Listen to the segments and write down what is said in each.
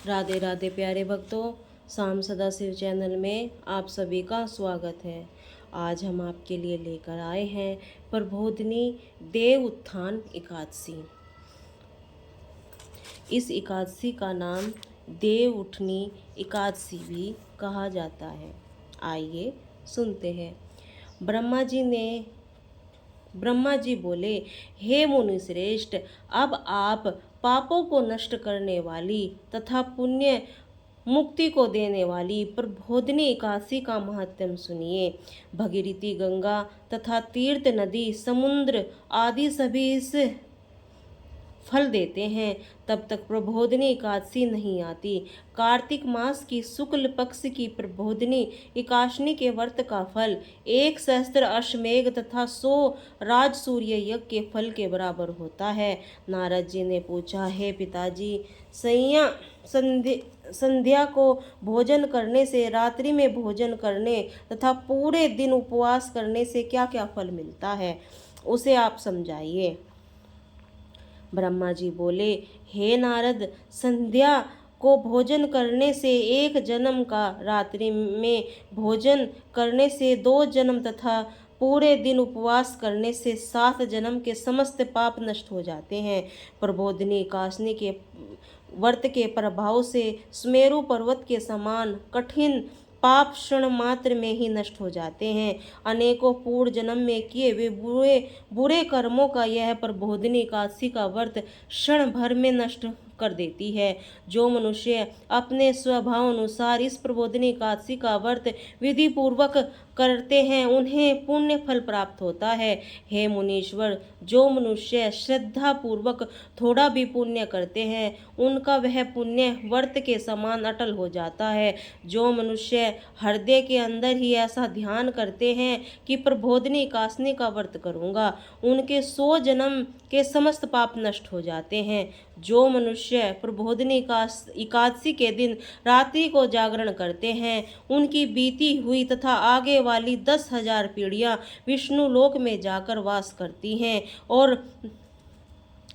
राधे राधे प्यारे भक्तों, शाम सदाशिव चैनल में आप सभी का स्वागत है। आज हम आपके लिए लेकर आए हैं प्रबोधिनी देव उत्थान एकादशी। इस एकादशी का नाम देव उठनी एकादशी भी कहा जाता है। आइए सुनते हैं। ब्रह्मा जी बोले, हे मुनि श्रेष्ठ, अब आप पापों को नष्ट करने वाली तथा पुण्य मुक्ति को देने वाली प्रबोधिनी एकादशी का महात्म्य सुनिए। भगीरथी, गंगा तथा तीर्थ नदी, समुद्र आदि सभी इस फल देते हैं, तब तक प्रबोधिनी एकादशी नहीं आती। कार्तिक मास की शुक्ल पक्ष की प्रबोधिनी एकादशी के व्रत का फल 1 सहस्त्र अश्वमेघ तथा 100 राजसूय यज्ञ के फल के बराबर होता है। नारद जी ने पूछा, हे पिताजी, संध्या को भोजन करने से, रात्रि में भोजन करने तथा पूरे दिन उपवास करने से क्या क्या फल मिलता है, उसे आप समझाइए। ब्रह्मा जी बोले, हे नारद, संध्या को भोजन करने से 1 जन्म का, रात्रि में भोजन करने से 2 जन्म तथा पूरे दिन उपवास करने से 7 जन्म के समस्त पाप नष्ट हो जाते हैं। प्रबोधिनी एकादशी के व्रत के प्रभाव से सुमेरु पर्वत के समान कठिन पाप क्षण मात्र में ही नष्ट हो जाते हैं। अनेकों पूर्व जन्म में किए वे बुरे कर्मों का यह प्रबोधिनी एकादशी का व्रत क्षण भर में नष्ट कर देती है। जो मनुष्य अपने स्वभाव अनुसार इस प्रबोधिनी एकादशी का व्रत विधि पूर्वक करते हैं, उन्हें पुण्य फल प्राप्त होता है। हे मुनीश्वर, जो मनुष्य श्रद्धा पूर्वक थोड़ा भी पुण्य करते हैं, उनका वह पुण्य व्रत के समान अटल हो जाता है। जो मनुष्य हृदय के अंदर ही ऐसा ध्यान करते हैं कि प्रबोधिनी एकादशी का व्रत करूंगा, उनके 100 जन्म के समस्त पाप नष्ट हो जाते हैं। जो मनुष्य प्रबोधिनी एकादशी के दिन रात्रि को जागरण करते हैं, उनकी बीती हुई तथा आगे वाली 10,000 पीढ़ियां विष्णु लोक में जाकर वास करती हैं और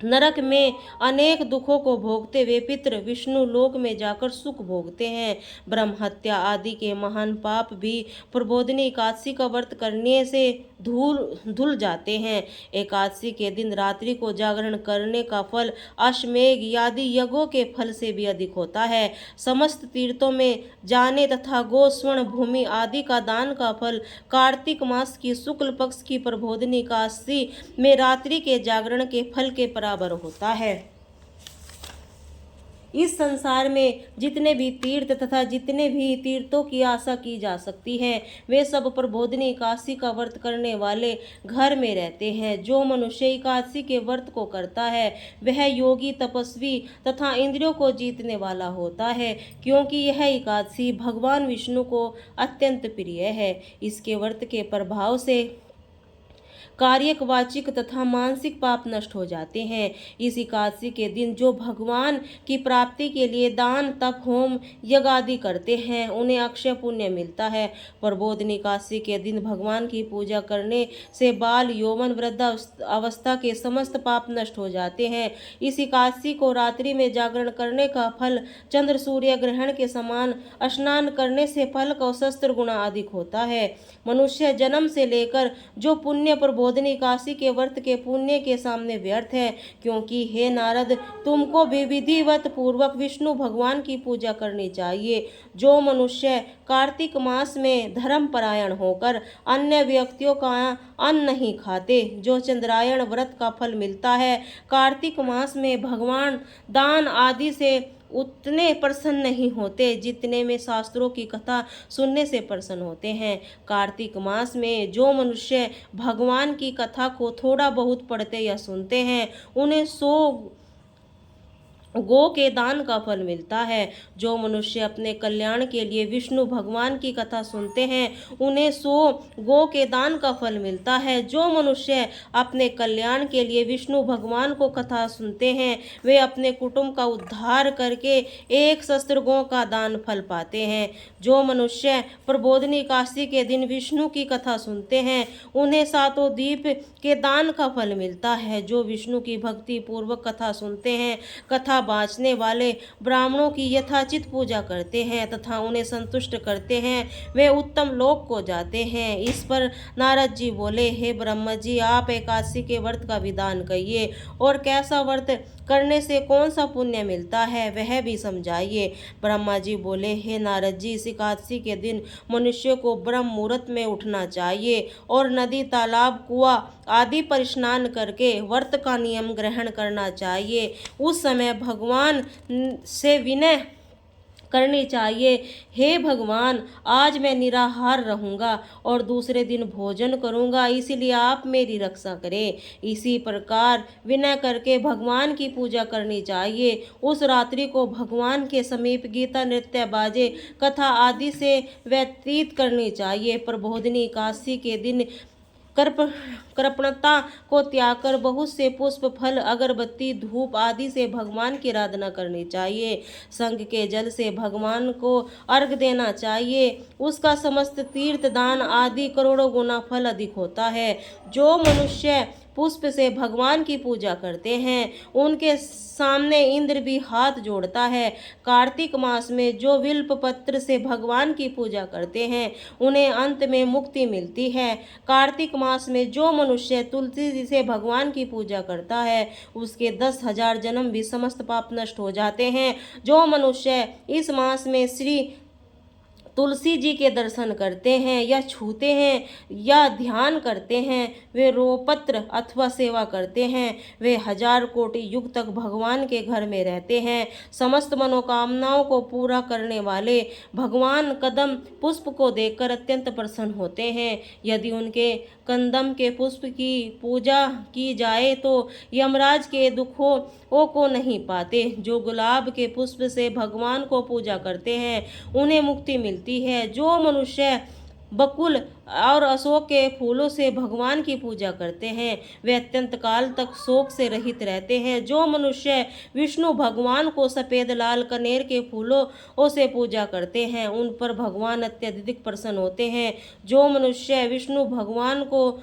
नरक में अनेक दुखों को भोगते वे पितृ विष्णु लोक में जाकर सुख भोगते हैं। ब्रह्म हत्या आदि के महान पाप भी प्रबोधिनी एकादशी का व्रत करने से धुल जाते हैं। एकादशी के दिन रात्रि को जागरण करने का फल अश्वमेघ आदि यज्ञों के फल से भी अधिक होता है। समस्त तीर्थों में जाने तथा गो स्वर्ण भूमि आदि का दान का फल कार्तिक मास की शुक्ल पक्ष की प्रबोधिनी एकादशी में रात्रि के जागरण के फल के बराबर होता है। इस संसार में जितने भी तीर्थ तथा जितने भी तीर्थों की आशा की जा सकती है, वे सब प्रबोधिनी एकादशी का व्रत करने वाले घर में रहते हैं। जो मनुष्य एकादशी के व्रत को करता है, वह योगी, तपस्वी तथा इंद्रियों को जीतने वाला होता है, क्योंकि यह एकादशी भगवान विष्णु को अत्यंत प्रिय है। इसके व्रत के प्रभाव से कार्यक, वाचिक तथा मानसिक पाप नष्ट हो जाते हैं। इस एकादशी के दिन जो भगवान की प्राप्ति के लिए दान, तप, होम, यज्ञ आदि करते हैं, उन्हें अक्षय पुण्य मिलता है। प्रबोधिनी एकादशी के दिन भगवान की पूजा करने से बाल, यौवन, वृद्ध अवस्था के समस्त पाप नष्ट हो जाते हैं। इस एकादशी को रात्रि में जागरण करने का फल चंद्र सूर्य ग्रहण के समान, स्नान करने से फल का 100 गुना अधिक होता है। मनुष्य जन्म से लेकर जो पुण्य प्रबोधिनी एकादशी के व्रत के पुण्य के सामने व्यर्थ है, क्योंकि हे नारद, तुमको भी विधिवत पूर्वक विष्णु भगवान की पूजा करनी चाहिए। जो मनुष्य कार्तिक मास में धर्मपरायण होकर अन्य व्यक्तियों का अन्न नहीं खाते, जो चंद्रायण व्रत का फल मिलता है, कार्तिक मास में भगवान दान आदि से उतने प्रसन्न नहीं होते जितने में शास्त्रों की कथा सुनने से प्रसन्न होते हैं। कार्तिक मास में जो मनुष्य भगवान की कथा को थोड़ा बहुत पढ़ते या सुनते हैं, उन्हें 100 गो के दान का फल मिलता है। जो मनुष्य अपने कल्याण के लिए विष्णु भगवान की कथा सुनते हैं, उन्हें 100 गो के दान का फल मिलता है। जो मनुष्य अपने कल्याण के लिए विष्णु भगवान को कथा सुनते हैं, वे अपने कुटुंब का उद्धार करके 1 सहस्त्र गो का दान फल पाते हैं। जो मनुष्य प्रबोधिनी एकादशी के दिन विष्णु की कथा सुनते हैं, उन्हें 7 दीप के दान का फल मिलता है। जो विष्णु की भक्ति पूर्वक कथा सुनते हैं, कथा तथा बाँचने वाले ब्राह्मणों की यथाचित पूजा करते हैं तथा उन्हें संतुष्ट करते हैं, वे उत्तम लोक को जाते हैं। इस पर नारद जी बोले, हे ब्रह्म जी, आप एकादशी के व्रत का विधान कहिए और कैसा व्रत करने से कौन सा पुण्य मिलता है वह भी समझाइए। ब्रह्मा जी बोले, हे नारद जी, इस एकादशी के दिन मनुष्य को ब्रह्म मुहूर्त में उठना चाहिए और नदी, तालाब, कुआं आदि पर स्नान करके व्रत का नियम ग्रहण करना चाहिए। उस समय भगवान से विनय करनी चाहिए, हे भगवान, आज मैं निराहार रहूंगा और दूसरे दिन भोजन करूंगा, इसलिए आप मेरी रक्षा करें। इसी प्रकार विनय करके भगवान की पूजा करनी चाहिए। उस रात्रि को भगवान के समीप गीता, नृत्य, बाजे, कथा आदि से व्यतीत करनी चाहिए। प्रबोधिनी एकादशी के दिन कृपणता को त्याग कर बहुत से पुष्प, फल, अगरबत्ती, धूप आदि से भगवान की आराधना करनी चाहिए। संग के जल से भगवान को अर्घ देना चाहिए। उसका समस्त तीर्थ दान आदि करोड़ों गुना फल अधिक होता है। जो मनुष्य पुष्प से भगवान की पूजा करते हैं, उनके सामने इंद्र भी हाथ जोड़ता है। कार्तिक मास में जो विल्प पत्र से भगवान की पूजा करते हैं, उन्हें अंत में मुक्ति मिलती है। कार्तिक मास में जो मनुष्य तुलसी से भगवान की पूजा करता है, उसके 10,000 जन्म भी समस्त पाप नष्ट हो जाते हैं। जो मनुष्य इस मास में श्री तुलसी जी के दर्शन करते हैं या छूते हैं या ध्यान करते हैं, वे रोपत्र अथवा सेवा करते हैं, वे 1000 कोटि युग तक भगवान के घर में रहते हैं। समस्त मनोकामनाओं को पूरा करने वाले भगवान कदम पुष्प को देखकर अत्यंत प्रसन्न होते हैं। यदि उनके कंदम के पुष्प की पूजा की जाए तो यमराज के दुखों को नहीं पाते। जो गुलाब के पुष्प से भगवान को पूजा करते हैं, उन्हें मुक्ति मिलती है। जो मनुष्य बकुल और अशोक के फूलों से भगवान की पूजा करते हैं, वे अत्यंत काल तक शोक से रहित रहते हैं। जो मनुष्य विष्णु भगवान को सफ़ेद लाल कनेर के फूलों से पूजा करते हैं, उन पर भगवान अत्यधिक प्रसन्न होते हैं। जो मनुष्य विष्णु भगवान को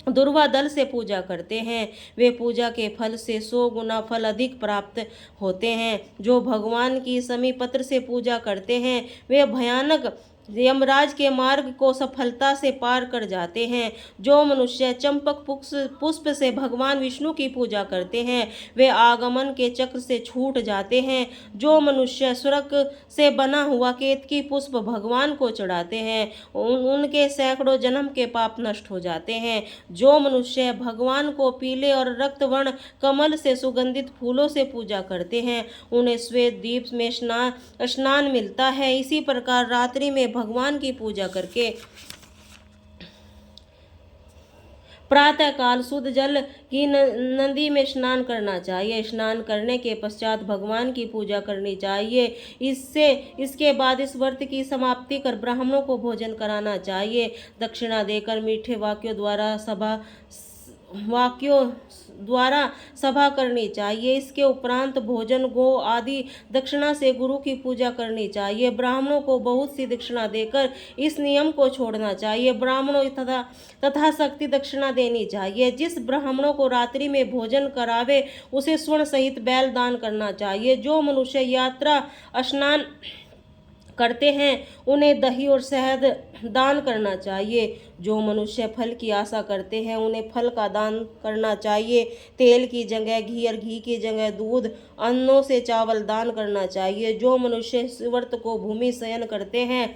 दुर्वा दल से पूजा करते हैं, वे पूजा के फल से 100 गुना फल अधिक प्राप्त होते हैं। जो भगवान की समी पत्र से पूजा करते हैं, वे भयानक यमराज के मार्ग को सफलता से पार कर जाते हैं। जो मनुष्य चंपक पुष्प से भगवान विष्णु की पूजा करते हैं, वे आगमन के चक्र से छूट जाते हैं। जो मनुष्य स्वर्ग से बना हुआ केतकी पुष्प भगवान को चढ़ाते हैं, उनके सैकड़ों जन्म के पाप नष्ट हो जाते हैं। जो मनुष्य भगवान को पीले और रक्त वर्ण कमल से सुगंधित फूलों से पूजा करते हैं, उन्हें श्वेत दीप में स्नान मिलता है। इसी प्रकार रात्रि में भगवान की पूजा करके प्रातःकाल शुद्ध जल की नदी में स्नान करना चाहिए। स्नान करने के पश्चात भगवान की पूजा करनी चाहिए। इसके बाद इस व्रत की समाप्ति कर ब्राह्मणों को भोजन कराना चाहिए। दक्षिणा देकर मीठे वाक्यों द्वारा सभा करनी चाहिए। इसके उपरांत भोजन, गो आदि दक्षिणा से गुरु की पूजा करनी चाहिए। ब्राह्मणों को बहुत सी दक्षिणा देकर इस नियम को छोड़ना चाहिए। ब्राह्मणों तथा शक्ति दक्षिणा देनी चाहिए। जिस ब्राह्मणों को रात्रि में भोजन करावे, उसे स्वर्ण सहित बैल दान करना चाहिए। जो मनुष्य यात्रा स्नान करते हैं, उन्हें दही और शहद दान करना चाहिए। जो मनुष्य फल की आशा करते हैं, उन्हें फल का दान करना चाहिए। तेल की जगह घी और घी की जगह दूध, अन्नों से चावल दान करना चाहिए। जो मनुष्य इस व्रत को भूमि शयन करते हैं,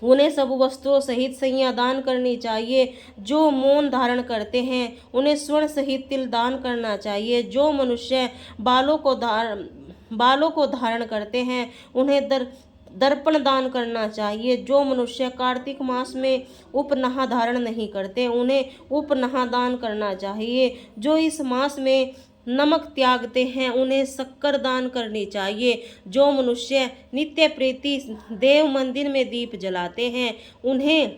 उन्हें सब वस्त्रों सहित सैया दान करनी चाहिए। जो मौन धारण करते हैं, उन्हें स्वर्ण सहित तिल दान करना चाहिए। जो मनुष्य बालों को धारण करते हैं, उन्हें दर्पण दान करना चाहिए। जो मनुष्य कार्तिक मास में उपनहा धारण नहीं करते, उन्हें उपनहा दान करना चाहिए। जो इस मास में नमक त्यागते हैं, उन्हें शक्कर दान करनी चाहिए। जो मनुष्य नित्य प्रीति देव मंदिर में दीप जलाते हैं, उन्हें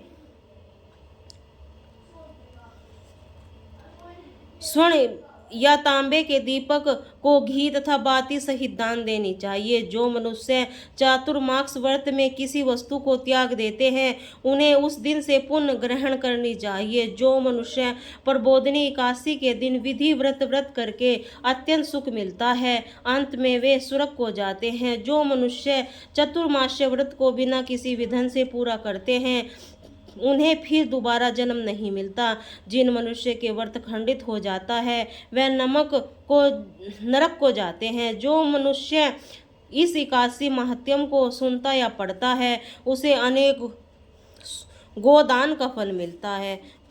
स्वर्ण या तांबे के दीपक को घी तथा बाती सहित दान देनी चाहिए। जो मनुष्य चातुर्मास व्रत में किसी वस्तु को त्याग देते हैं उन्हें उस दिन से पुण्य ग्रहण करनी चाहिए। जो मनुष्य प्रबोधिनी एकादशी के दिन विधि व्रत करके अत्यंत सुख मिलता है, अंत में वे स्वर्ग को जाते हैं। जो मनुष्य चतुर्मास्य व्रत को बिना किसी विघ्न से पूरा करते हैं उन्हें फिर दोबारा जन्म नहीं मिलता। जिन मनुष्य के व्रत खंडित हो जाता है वह नरक को जाते हैं। जो मनुष्य इस एकादशी महात्म्य को सुनता या पढ़ता है उसे अनेक गोदान का फल मिलता है।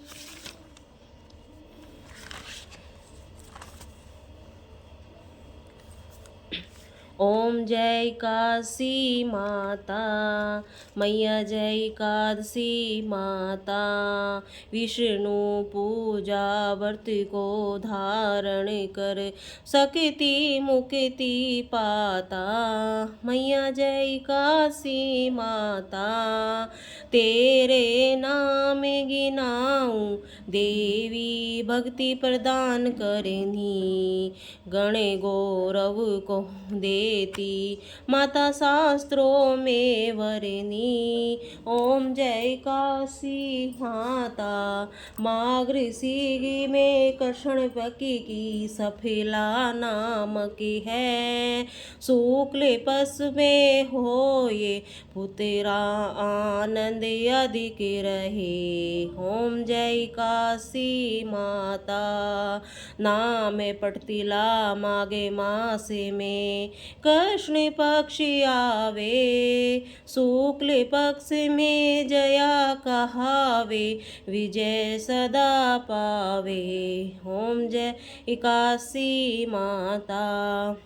ओम जय काशी माता मैया, जय काशी माता। विष्णु पूजा व्रत को धारण कर सकती मुक्ति पाता। मैया जय काशी माता, तेरे नाम गिनाऊं देवी भक्ति प्रदान करनी। गण गौरव को देती माता शास्त्रों में वरनी। ओम जय काशी माता। माघ ऋषि में कृष्ण पकी की सफेला नाम की है। शुक्ल पक्ष में होए पुत्रा आनंद अधिक रहे। ओम जय काशी माता। नाम पटतिला माघे मास में कृष्ण पक्ष आवे। शुक्ल पक्ष में जया कहावे, विजय सदा पावे। ओम जय काशी माता।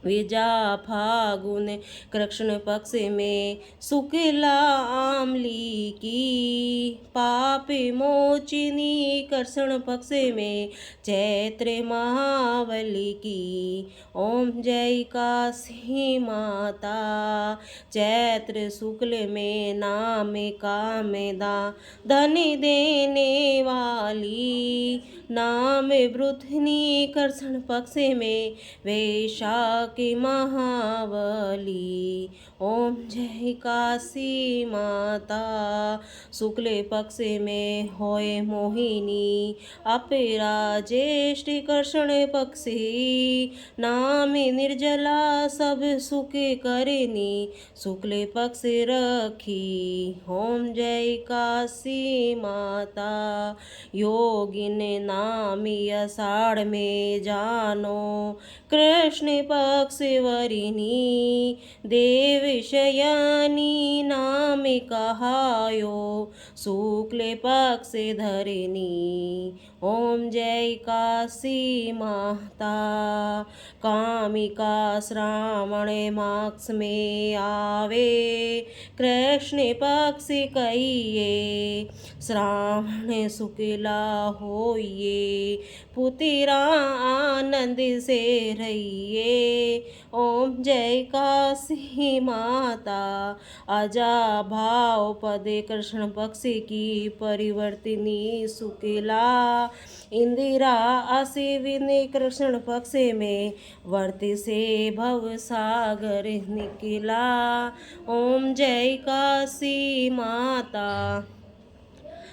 विजा फागुन कृष्ण पक्ष में शुक्ला आमली की। पाप मोचिनी कृष्ण पक्ष में चैत्र महाबली की। ओम जय काशी माता। चैत्र शुक्ल में नाम कामदा धन देने वाली। नाम वृथनी कृष्ण पक्ष में वैशाख महाबली। ओम जय काशी माता। शुक्ल पक्ष में होए मोहिनी अपरा ज्येष्ठ कृष्ण पक्षी। नाम निर्जला सब सुख करनी शुक्ल पक्ष रखी। ओम जय काशी माता। योगिन नामी आषाढ़ में जानो कृष्ण पक्ष वरिनी। देव शयनी नाम कहायो शुक्ल पक्ष धरनी। ओम जय काशी माता। कामिका श्रावण मास में आवे कृष्ण पक्ष कहिए। श्रावण शुक्ला होइए पुत्रा आनंद से रहिए। ओम जय काशी माता। अजा भाव पदे कृष्ण पक्ष की परिवर्तिनी शुक्ला। इंदिरा अश्विनी कृष्ण पक्ष में वर्त से भव सागर निकला। ओम जय काशी माता।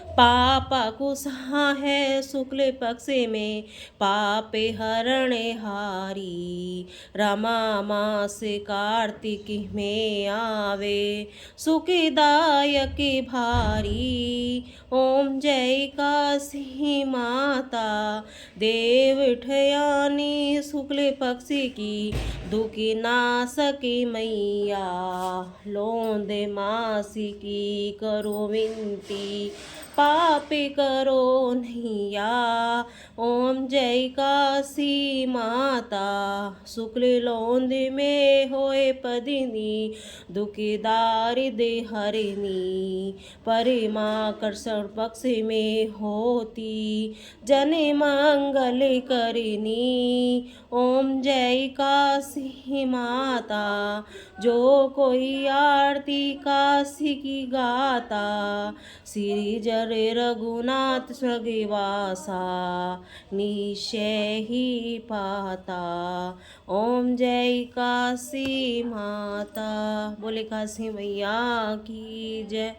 पापा कुशा है शुक्ल पक्ष में पापे हरण हारी। रमा मास कार्तिक में आवे सुखदायक भारी। ओम जय काशी माता। देव ठयानी शुक्ल पक्ष की दुखी नाशकी मैया। लोंद मासी की करो विनती पाप करो नैया। ओम जय काशी माता। शुक्ल लोंद में होए पदिनी दुखी दारिद्र हरिनी। परिमा कृष्ण पक्ष में होती जन मंगल करनी। ओम जय काशी माता। जो कोई आरती काशी की गाता श्री जन करे रघुनाथ सृगिवासा, निश्चय ही पाता। ओम जय काशी माता। बोले काशी मैया की जय।